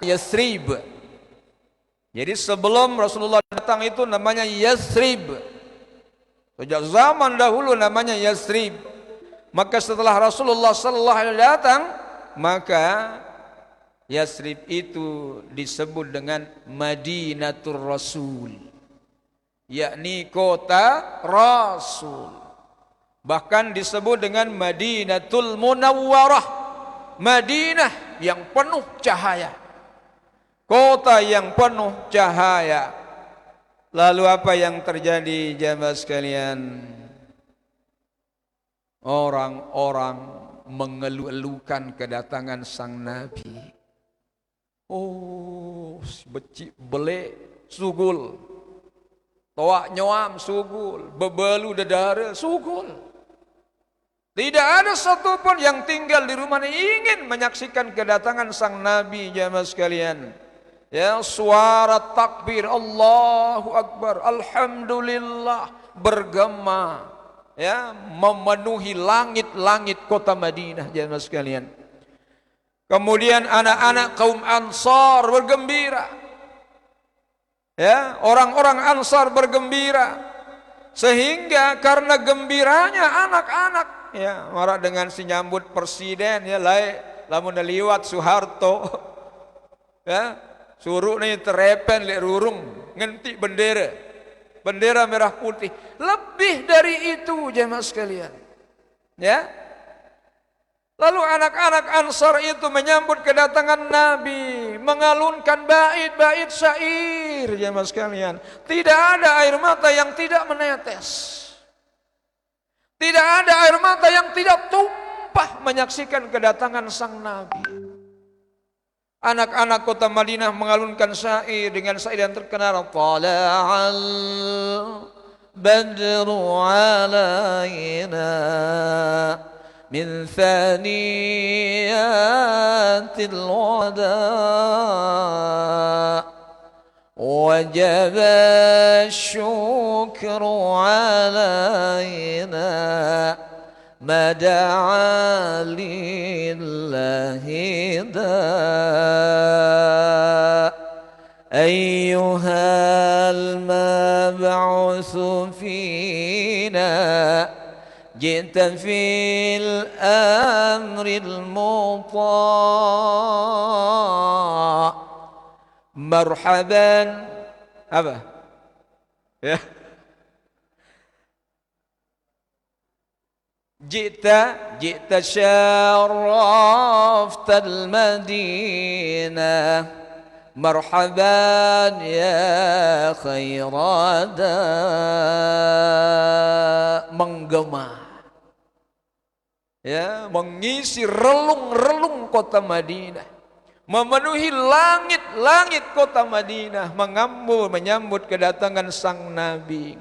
Yasrib. Jadi sebelum Rasulullah datang itu namanya Yasrib. Sejak zaman dahulu namanya Yasrib. Maka setelah Rasulullah sallallahu alaihi wasallam datang, maka Yasrib itu disebut dengan Madinatul Rasul, yakni kota Rasul. Bahkan disebut dengan Madinatul Munawwarah, Madinah yang penuh cahaya, kota yang penuh cahaya. Lalu apa yang terjadi jamaah sekalian? Orang-orang mengeluh-elukan kedatangan sang Nabi. Oh, becik belek sugul, toak nyoam sugul, bebalu dedara sugul. Tidak ada satupun yang tinggal di rumah ini ingin menyaksikan kedatangan sang Nabi jamaah sekalian. Ya, suara takbir Allahu Akbar, Alhamdulillah bergema, ya, memenuhi langit-langit kota Madinah jemaah sekalian. Kemudian anak-anak kaum Ansar bergembira. Ya, orang-orang Ansar bergembira sehingga karena gembiranya anak-anak, ya, marah dengan si nyambut presiden, ya, lamun liwat Soeharto, ya, suruh nih terepen lek rurung ngenti bendera merah putih. Lebih dari itu jemaah sekalian, ya. Lalu anak-anak Ansar itu menyambut kedatangan Nabi, mengalunkan bait-bait syair jemaah sekalian. Tidak ada air mata yang tidak menetes, tidak ada air mata yang tidak tumpah menyaksikan kedatangan sang Nabi. Anak-anak kota Madinah mengalunkan syair dengan syair yang terkenal. Tala'al badru alaina min thaniyatil wada wajaba syukru alaina mada'a lillahi da ayyuhal mab'utsu fina jita fil amril muta' marhaban apa ya jita syaraftal madinah marhaban ya khairada, menggema, ya, mengisi relung-relung kota Madinah, memenuhi langit-langit kota Madinah, menyambut kedatangan sang Nabi.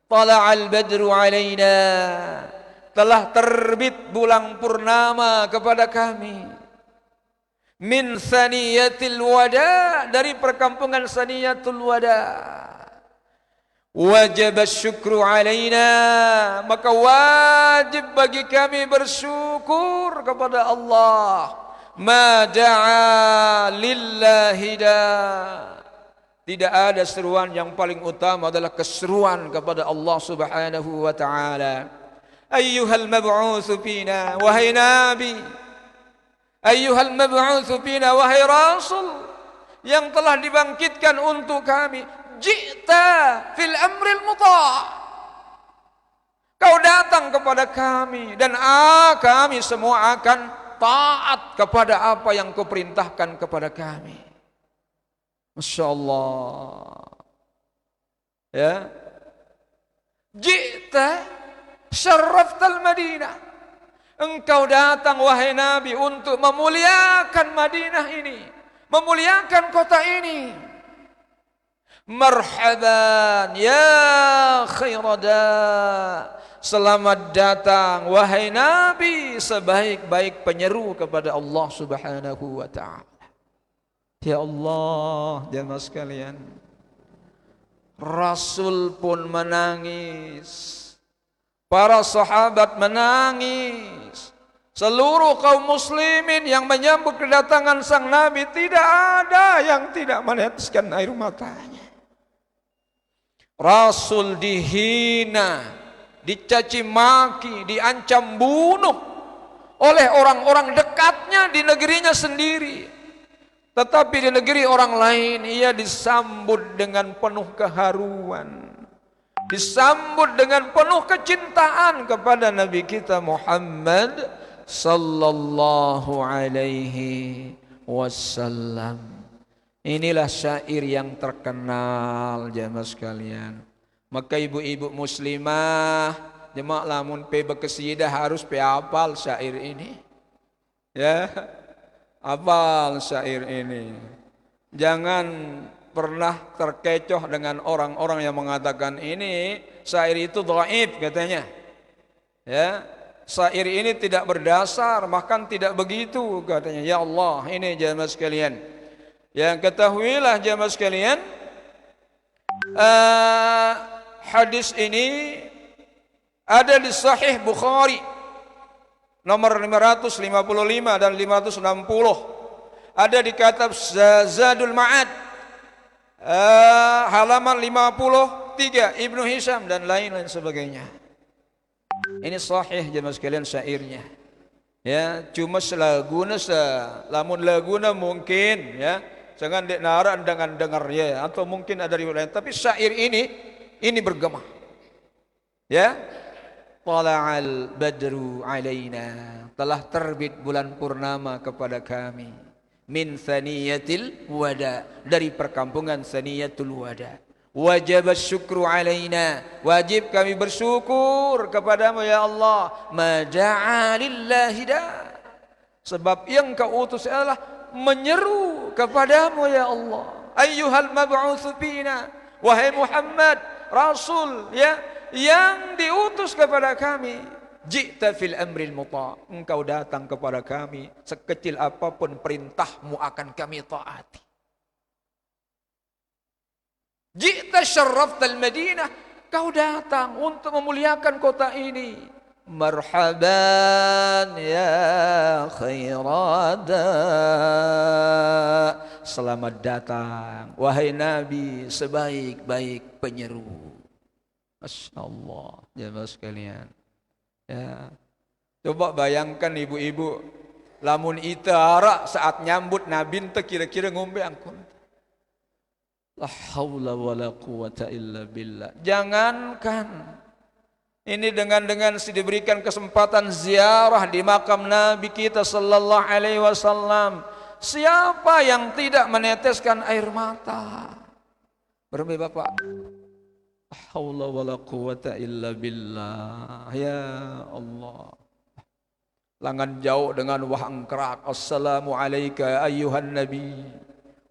Tala'al badru alaina, telah terbit bulan purnama kepada kami. Min saniyatil wada, dari perkampungan Saniyatul Wada. Wajib syukru alaina, maka wajib bagi kami bersyukur kepada Allah. Ma da'a lillahi da, tidak ada seruan yang paling utama adalah keseruan kepada Allah Subhanahu wa ta'ala. Ayyuhal mab'utsu fina, wahai Nabi, ayyuhal mab'utsu fina, wahai Rasul yang telah dibangkitkan untuk kami. Ji'ta fil amril muta', kau datang kepada kami dan kami semua akan taat kepada apa yang kau perintahkan kepada kami. Masya Allah, ya. Ji'ta syarraftal Madinah, engkau datang wahai Nabi untuk memuliakan Madinah ini, memuliakan kota ini. Marhaban ya khairada, selamat datang wahai Nabi sebaik-baik penyeru kepada Allah Subhanahu wa ta'ala. Ya Allah, jemaah sekalian, Rasul pun menangis, para sahabat menangis, Seluruh kaum muslimin yang menyambut kedatangan sang Nabi, tidak ada yang tidak meneteskan air matanya. Rasul dihina, dicaci maki, diancam bunuh oleh orang-orang dekatnya di negerinya sendiri. Tetapi di negeri orang lain ia disambut dengan penuh keharuan, disambut dengan penuh kecintaan kepada Nabi kita Muhammad sallallahu alaihi wasallam. Inilah syair yang terkenal jemaah sekalian. Maka ibu-ibu muslimah, jemaah lamun pe bekesidah harus pe hafal syair ini. Ya, hafal syair ini. Jangan pernah terkecoh dengan orang-orang yang mengatakan ini syair itu dhaif katanya. Ya, syair ini tidak berdasar, bahkan tidak begitu katanya. Ya Allah, ini jemaah sekalian. Yang ketahuilah jemaah sekalian, hadis ini ada di Sahih Bukhari nomor 555 dan 560. Ada di kitab Zadul Ma'ad halaman 53, Ibnu Hisham dan lain-lain sebagainya. Ini sahih jemaah sekalian syairnya. Ya, cuma selaguna lamun laguna mungkin ya, jangan dengar dengan dengar ya, atau mungkin ada riwayat lain, tapi syair ini bergema. Ya. Tala'al badru alaina, telah terbit bulan purnama kepada kami. Min thaniyatil wada, dari perkampungan Thaniyatul Wada. Wajib syukru alaina, wajib kami bersyukur kepadamu ya Allah. Ma da'a lillahi da, sebab yang kau utus adalah menyeru kepadamu ya Allah. Ayyuhal mab'utsu fina, wahai Muhammad Rasul ya, yang diutus kepada kami. Ji'ta fil amril muta', engkau datang kepada kami, sekecil apapun perintahmu akan kami taati. Ji'ta syarraftal Madinah, kau datang untuk memuliakan kota ini. Marhaban ya khairada, selamat datang wahai Nabi sebaik-baik penyeru. Masya Allah jemaah sekalian. Ya, coba bayangkan ibu-ibu, lamun itara saat nyambut Nabi ente kira-kira ngombe angkun. La haula wala quwata illa billah. Jangankan ini dengan diberikan kesempatan ziarah di makam Nabi kita sallallahu alaihi wasallam, siapa yang tidak meneteskan air mata? Berapa Bapak? La haula wala quwata illa billah. Ya Allah. Langan jauh dengan wahangkrak. Assalamu alayka ayyuhan nabi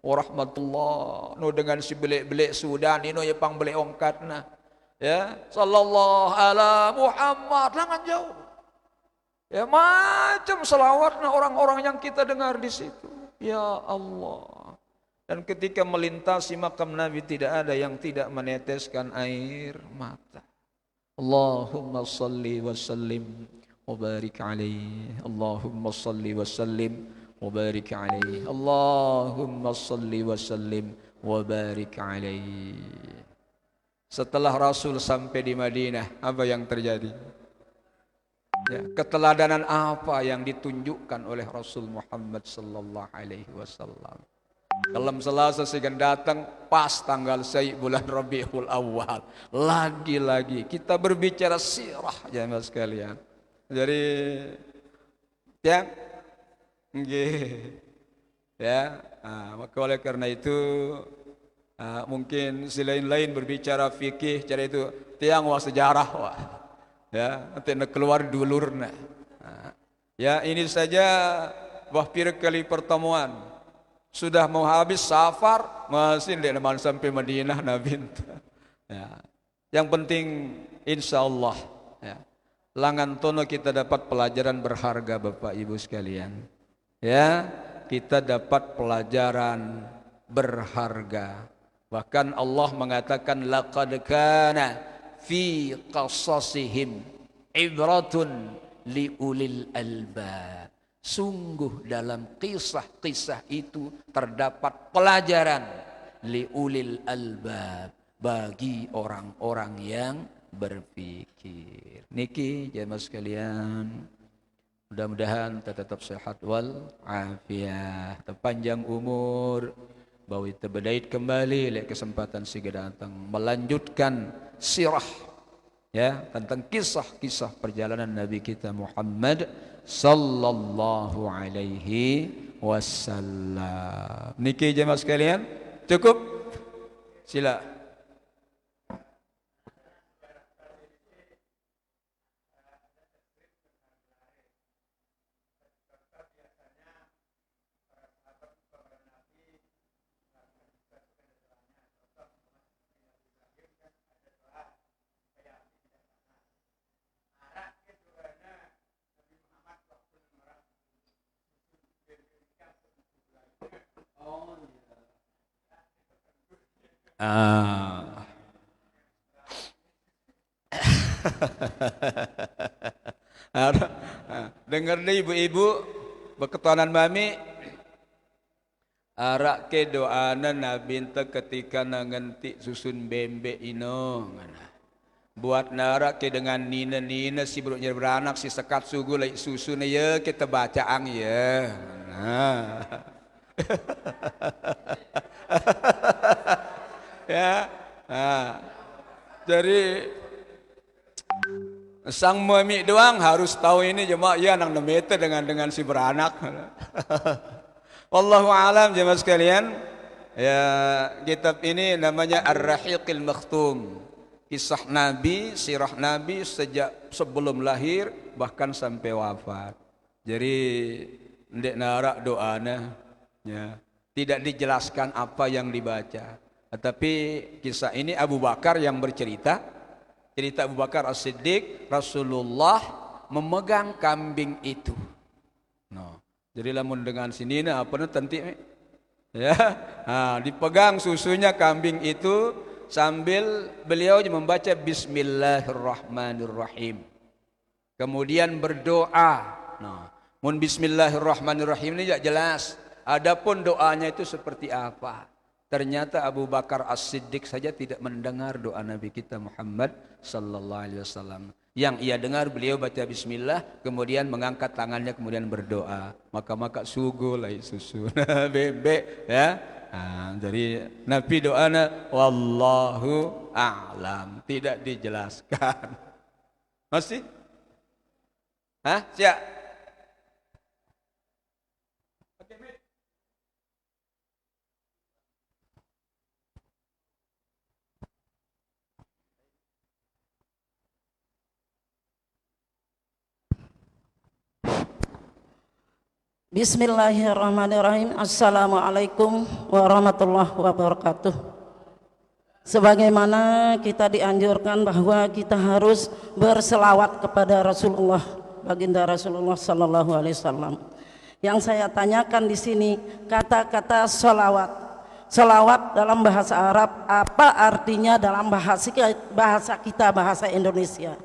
wa rahmatullah. No dengan si belik-belik Sudan ini ya pang belik ongkatna. Ya, sallallahu ala Muhammad, langan jauh. Ya, macam selawatna orang-orang yang kita dengar di situ. Ya Allah. Dan ketika melintasi makam Nabi tidak ada yang tidak meneteskan air mata. Allahumma salli wa sallim wa barik alaihi. Allahumma salli wa sallim wa barik alaihi. Allahumma salli wa sallim wa barik alaihi. Setelah Rasul sampai di Madinah, apa yang terjadi? Ya, keteladanan apa yang ditunjukkan oleh Rasul Muhammad sallallahu alaihi wasallam? Kalau Selasa segan datang pas tanggal 1 bulan Rabiul Awal, lagi-lagi kita berbicara sirah jemaah sekalian. Jadi ya, maka oleh karena itu mungkin selain-lain berbicara fikih, cara itu tiang wah sejarah wah. Ya, nanti nak keluar dulurna. Ya, ini saja wah pira kali pertemuan. Sudah mau habis safar, masih tidak sampai Madinah Nabi. Ya. Yang penting insya Allah ya, langan tono kita dapat pelajaran berharga Bapak Ibu sekalian. Ya, kita dapat pelajaran berharga. Bahkan Allah mengatakan laqad kana fi qasasihim ibratun liulil albab. Sungguh dalam kisah-kisah itu terdapat pelajaran liulil albab, bagi orang-orang yang berpikir. Niki jemaah sekalian, mudah-mudahan tetap sehat wal afiat, panjang umur, bawi tebedait kembali lek kesempatan siga datang melanjutkan sirah ya tentang kisah-kisah perjalanan Nabi kita Muhammad sallallahu alaihi wasallam. Niki jemaah sekalian, cukup? Sila. Ah. Dengar nih ibu-ibu berketuanan mami, arak ke doana Nabi ente ketika nangentik susun bembe ino buat narak ke dengan nina si beruknya beranak si sekat sugu lai susun ya kita bacaang ya. Nah. Ya, nah, jadi sang mami doang harus tahu ini jemaah ya nang meter dengan si beranak. Wallahu alam jemaah sekalian. Ya, kitab ini namanya Ar-Rahiqil Makhtum. Kisah Nabi, sirah Nabi sejak sebelum lahir bahkan sampai wafat. Jadi ndek narak doana ya. Tidak dijelaskan apa yang dibaca. Tetapi kisah ini Abu Bakar yang bercerita. Cerita Abu Bakar As-Siddiq, Rasulullah memegang kambing itu. No. Jadi lamun dengan sini apa nu tentik ya. Nah, dipegang susunya kambing itu sambil beliau membaca Bismillahirrahmanirrahim. Kemudian berdoa. Nah, mun Bismillahirrahmanirrahim ini tidak jelas. Adapun doanya itu seperti apa? Ternyata Abu Bakar As-Siddiq saja tidak mendengar doa Nabi kita Muhammad sallallahu alaihi wasallam. Yang ia dengar beliau baca bismillah, kemudian mengangkat tangannya, kemudian berdoa. Maka sugu lai susu bebek ya. Nah, jadi Nabi doana wallahu a'lam, tidak dijelaskan. Masih? Hah? Siap? Bismillahirrahmanirrahim. Assalamualaikum warahmatullahi wabarakatuh. Sebagaimana kita dianjurkan bahwa kita harus berselawat kepada Rasulullah, baginda Rasulullah sallallahu alaihi wasallam. Yang saya tanyakan di sini kata-kata selawat. Selawat dalam bahasa Arab apa artinya dalam bahasa kita, bahasa Indonesia?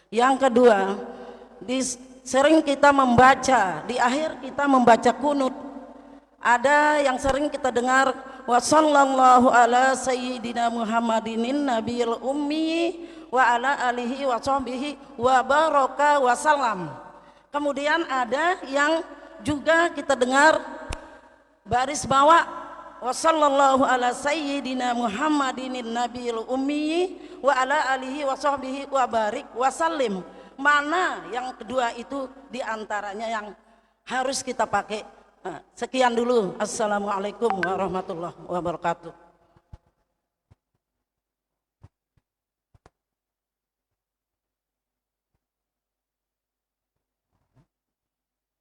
Yang kedua, sering kita membaca, di akhir kita membaca kunut. Ada yang sering kita dengar wa sallallahu ala sayyidina Muhammadinin nabiyil ummi wa ala alihi wa sahbihi wa baraka wa salam. Kemudian ada yang juga kita dengar baris bawah wa sallallahu ala sayyidina Muhammadinin nabiyil ummi wa ala alihi wa sahbihi wa barik wa salim. Mana yang kedua itu diantaranya yang harus kita pakai? Nah, sekian dulu. Assalamualaikum warahmatullahi wabarakatuh.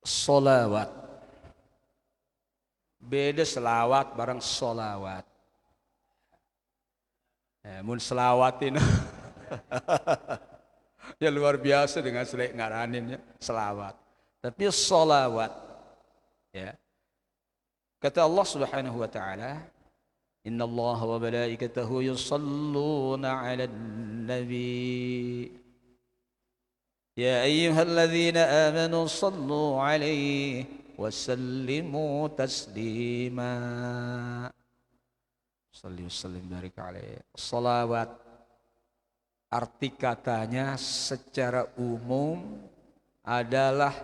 Solawat. Beda selawat bareng solawat. Mun selawatin. Ya luar biasa dengan selek ngaraninnya selawat. Tapi solawat ya. Kata Allah Subhanahu wa taala, "Inna Allah wa malaikatahu yusalluna 'alan nabi." يا أيها الذين آمنوا صلوا عليه وسلموا تسليما صلي وسلم barik alaihi. Salawat arti katanya secara umum adalah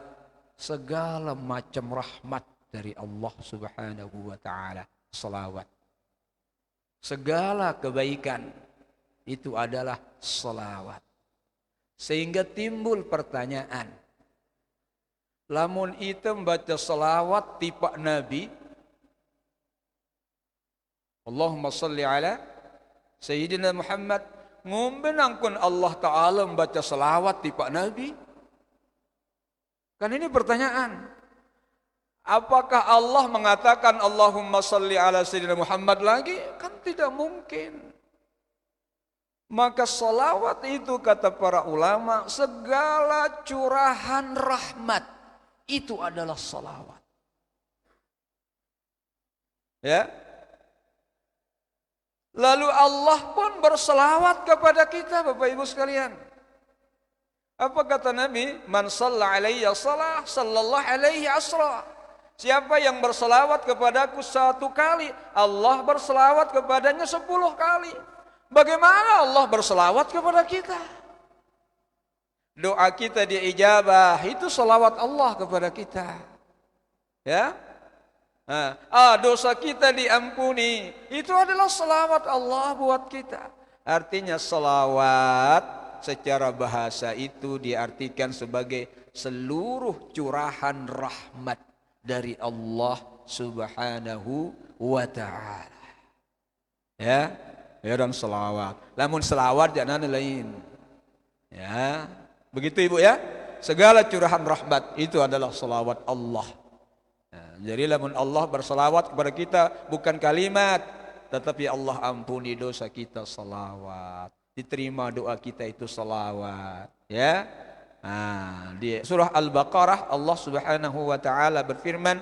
segala macam rahmat dari Allah Subhanahu wa taala. Salawat. Segala kebaikan itu adalah salawat. Sehingga timbul pertanyaan, lamun itu membaca salawat tipe Nabi, Allahumma salli ala Sayyidina Muhammad, ngumbenangkun Allah Ta'ala membaca salawat tipe Nabi? Kan ini pertanyaan. Apakah Allah mengatakan Allahumma salli ala Sayyidina Muhammad lagi? Kan tidak mungkin. Maka salawat itu kata para ulama, segala curahan rahmat itu adalah salawat. Ya. Lalu Allah pun berselawat kepada kita, Bapak Ibu sekalian. Apa kata Nabi? Man shalla alayya salah, sallallahu alaihi asra. Siapa yang berselawat kepadaku 1 kali, Allah berselawat kepadanya 10 kali. Bagaimana Allah berselawat kepada kita? Doa kita diijabah, itu selawat Allah kepada kita. Ya. Dosa kita diampuni, itu adalah selawat Allah buat kita. Artinya selawat secara bahasa itu diartikan sebagai seluruh curahan rahmat dari Allah Subhanahu wa ta'ala. Ya, dan selawat. Lamun selawat jangan lain. Ya, begitu Ibu ya. Segala curahan rahmat itu adalah selawat Allah. Jadi lamun Allah berselawat kepada kita bukan kalimat, tetapi Allah ampuni dosa kita, selawat. Diterima doa kita itu selawat. Ya. Di surah Al-Baqarah Allah Subhanahu wa taala berfirman,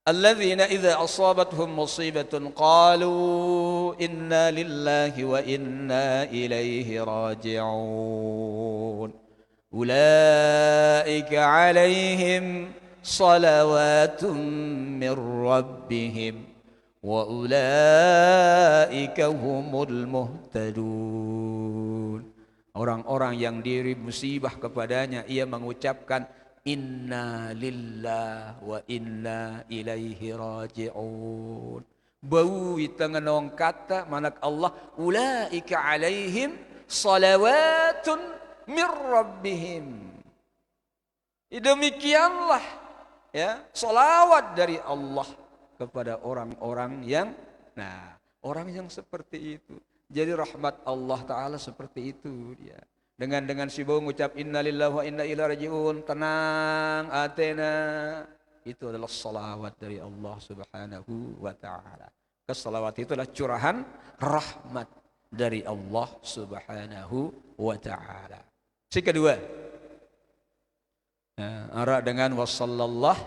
alladzina idza asabathum musibatun qalu inna lillahi wa inna ilaihi raji'un. Ulaika alaihim salawatun min rabbihim wa ulaika humul muhtadun. Orang-orang yang diri musibah kepadanya, ia mengucapkan inna lillah wa inna ilaihi raji'un. Bau tanganong kata manak Allah, ulaika alaihim salawatun min rabbihim. Demikianlah ya, salawat dari Allah kepada orang-orang yang orang yang seperti itu. Jadi rahmat Allah taala seperti itu dia. Dengan si bau mengucap innalillahi wa inna ilaihi raji'un, tenang atena, itu adalah salawat dari Allah Subhanahu wa taala. Kesalawat itu adalah curahan rahmat dari Allah Subhanahu wa taala. Si kedua, arah dengan wassallallahu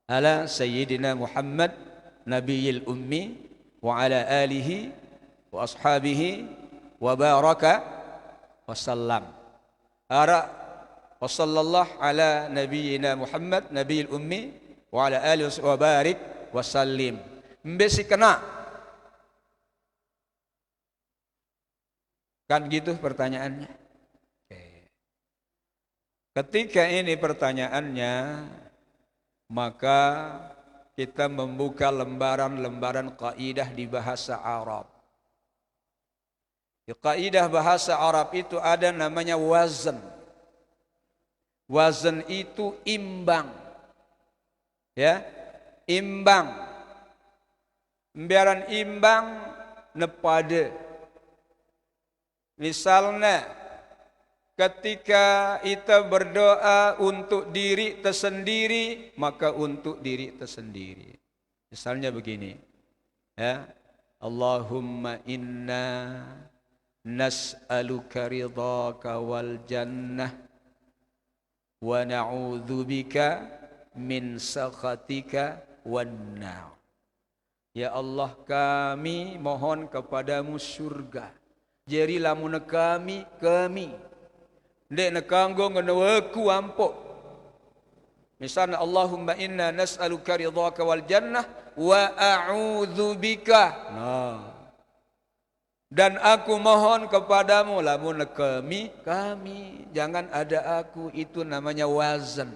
ala sayyidina Muhammad nabiyil ummi wa ala alihi wa ashabihi wa baraka wasallam. Arah wassallallahu ala nabiyyina Muhammad nabiyil ummi wa ala alihi wa barik wasallim. Mbesi kena kan gitu pertanyaannya. Ketika ini pertanyaannya, maka kita membuka lembaran-lembaran kaidah di bahasa Arab. Di kaidah bahasa Arab itu ada namanya wazn. Wazn itu imbang. Ya, imbang. Biaran imbang nepade. Misalnya ketika kita berdoa untuk diri tersendiri, maka untuk diri tersendiri. Misalnya begini, ya, Allahumma inna nas'aluka ridhaka wal jannah wa na'udzubika min sakhatika wan nar. Ya Allah, kami mohon kepadamu surga Jadi lamun kami ndek nekanggo ngono aku ampok. Misalnya Allahumma inna nas'aluka ridhaka wal jannah wa a'udzubika. Nah. Dan aku mohon kepadamu lamun kami, jangan ada aku, itu namanya wazan.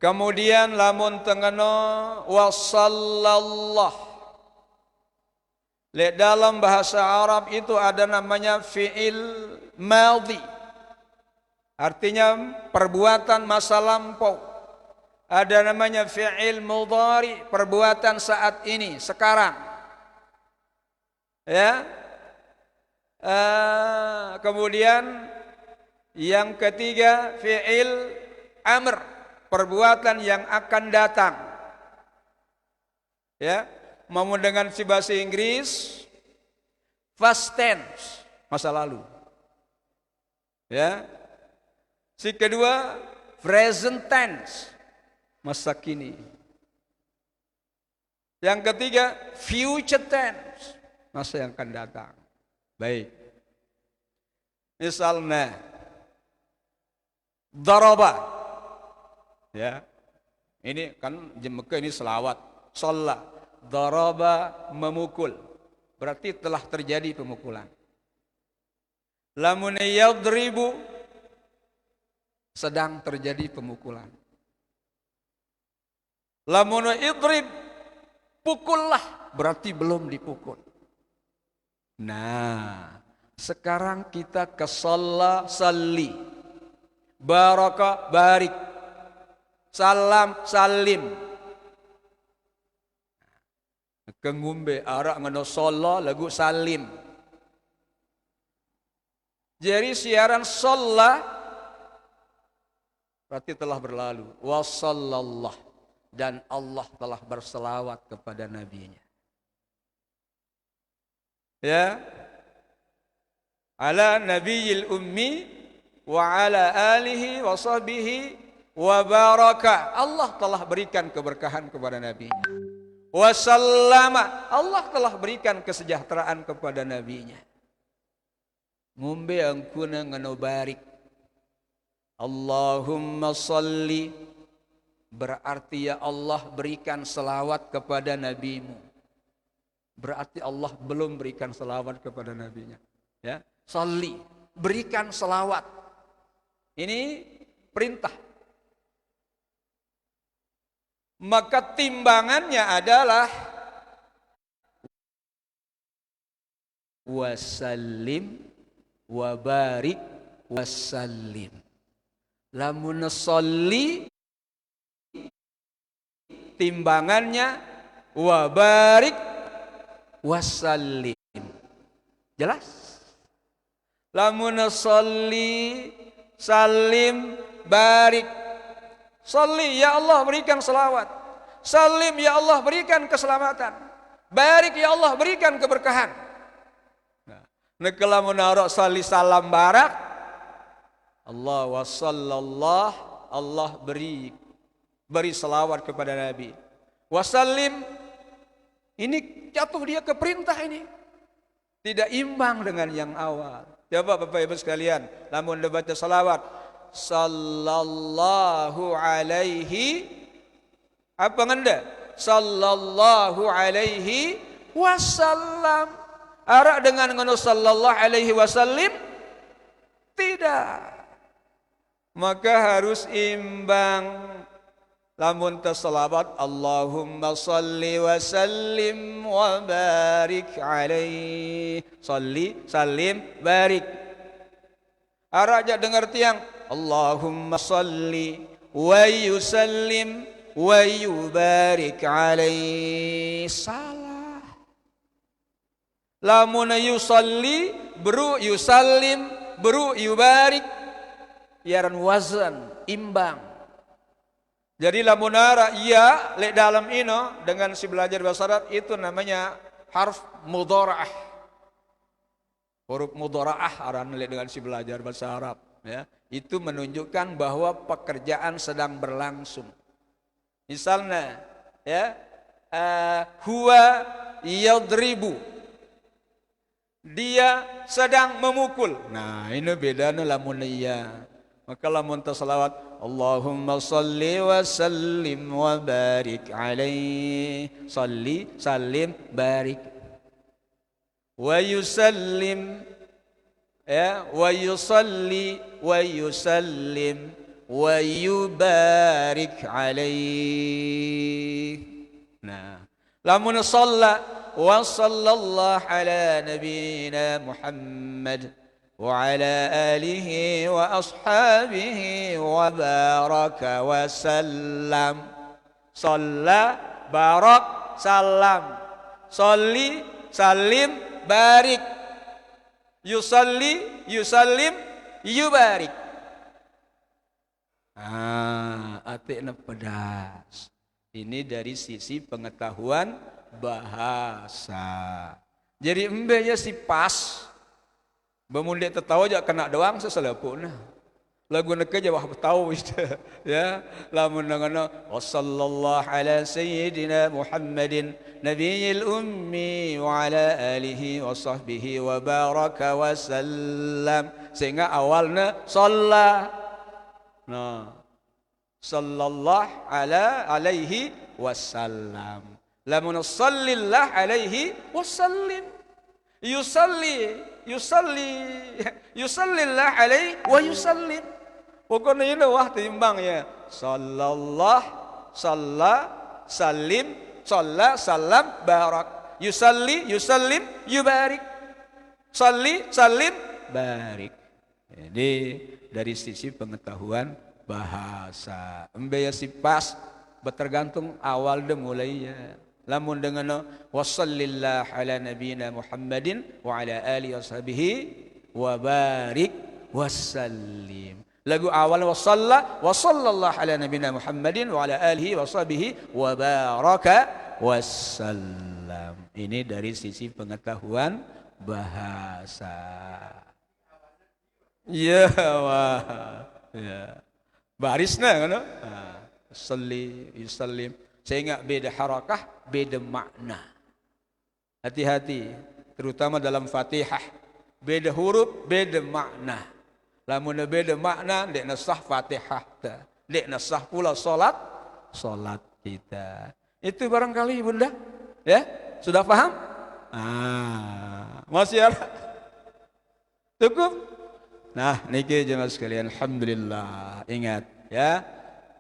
Kemudian lamun tengeno wa sallallah. Dalam bahasa Arab itu ada namanya fi'il madhi. Artinya perbuatan masa lampau. Ada namanya fi'il mudhari, perbuatan saat ini, sekarang. Ya. Kemudian yang ketiga fi'il amr, perbuatan yang akan datang. Ya. Mau dengan si bahasa Inggris past tense, masa lalu. Ya. Si kedua present tense, masa kini. Yang ketiga future tense, masa yang akan datang. Baik. Misalnya daraba. Ya. Ini kan jemeka ini selawat. Shalla. Daraba, memukul. Berarti telah terjadi pemukulan. Lamun yadribu, sedang terjadi pemukulan. Lamun idrib, pukullah, berarti belum dipukul. Nah, sekarang kita ke shalla, salli. Baraka, barik. Salam, salim. Kengumbe arak ngono shalla lagu salim. Jadi siaran shalla berarti telah berlalu. Wa sallallah, dan Allah telah berselawat kepada nabinya. Ya. Ala nabiyil ummi wa ala alihi wa sahbihi wa baraka. Allah telah berikan keberkahan kepada nabinya. Wasallama, Allah telah berikan kesejahteraan kepada nabinya. Ngumbe angkuna ngono barik. Allahumma salli, berarti ya Allah berikan selawat kepada nabimu. Berarti Allah belum berikan selawat kepada nabinya. Ya, salli, berikan selawat. Ini perintah. Maka timbangannya adalah wasallim wabarik wasallim. Lamun salli, timbangannya wabarik wasallim. Jelas? Lamun salli, salim, barik. Salli, ya Allah berikan selawat. Salim, ya Allah berikan keselamatan. Barik, ya Allah berikan keberkahan. Nekala munarok salli salam barak. Allah wa sallallah, Allah beri selawat kepada Nabi. Wasallim, ini jatuh dia ke perintah ini. Tidak imbang dengan yang awal. Coba Bapak Ibu sekalian, lamun baca salawat sallallahu alaihi apa ngenda? Sallallahu alaihi wasallam. Arak dengan ngono sallallahu alaihi wasallim? Tidak. Maka harus imbang. Lamun tasalawat Allahumma salli wa sallim wa barik alaihi. Salli, salim, barik. Arak aja dengar tiang Allahumma salli wa yusallim wa yubarik alaihi. Salah. Lamun yusalli beru yusallim beru yubarik, yaran wazan imbang. Jadi lamun ara ya lek dalam ino dengan si belajar bahasa Arab itu namanya harf mudharaah. Huruf mudharaah aran lek dengan si belajar bahasa Arab, ya. Itu menunjukkan bahwa pekerjaan sedang berlangsung. Misalnya, ya, huwa yadribu. dia sedang memukul. Nah, ini bedanya lamun iya. Maka lamun tasalawat Allahumma salli wa sallim wa barik alaihi. Salli, salim, barik. Wa yusallim, ya, wa yusalli wa yusallim wa yubarik alaihi. Nah, lamun shalla wa sallallahu ala nabiyyina Muhammad wa ala alihi wa ashabihi wa baraka wa sallam. Shalla, barak, salam. Sholli, salim, barik. Yusalli, yusallim, yubarik. Atikna pedas. Ini dari sisi pengetahuan bahasa. Jadi embenya si pas. Bemundik tertawa jak kena doang seselepuna. Lagu nak kerja wah tahu itu. Ya, lamun dengan sallallahu ala sayyidina Muhammadin nabiyil ummi wa ala alihi wa sahbihi wa baraka wa sallam. Sehingga awalnya shalla. Nah, sallallahu alaihi wasallam. Lamun sallillah alaihi wasallim. Yusallillah alaihi wa yusallim. Pokoknya ini wah timbang ya. Sallallahu, salla, salim, salla, salam, barak. Yusalli, yusallim, yubarik. Salli, salim, barik. Jadi dari sisi pengetahuan bahasa. Embaya si pas bertergantung awal dan mulainya. Lamun dengan wasallillah ala nabiyina Muhammadin wa ala alihi washabihi wa barik wasallim. Lagu awal wasalla wa sallallahu ala nabiyina Muhammadin wa ala alihi washabihi wa baraka wasallam. Ini dari sisi pengetahuan bahasa. Ya wah. Ya. Barisna kan? Salli yusallim. Sehingga beda harakah, beda makna. Hati-hati, terutama dalam Fatihah. Beda huruf, beda makna. Lamun beda makna, dek nasah Fatihah ta. Dek nasah pula salat kita. Itu barangkali Bunda, ya? Sudah paham? Masih ada? Cukup? Nah, niki jemaah sekalian, alhamdulillah. Ingat, ya.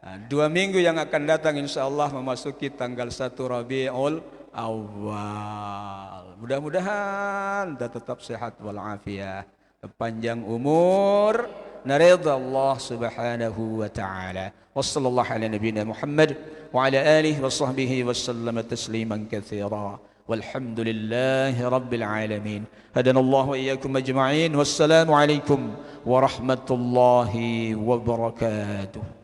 2 minggu yang akan datang insyaallah memasuki tanggal 1 Rabiul Awal. Mudah-mudahan kita tetap sehat walafiat, panjang umur, naridha Allah Subhanahu wa taala. Wassallallahu ala nabiyyina Muhammad wa ala alihi washabbihi wasallam tasliman katsira. Walhamdulillahi rabbil alamin. Hadanallahu wa iyyakum ajma'in. Wassalamu alaikum warahmatullahi wabarakatuh.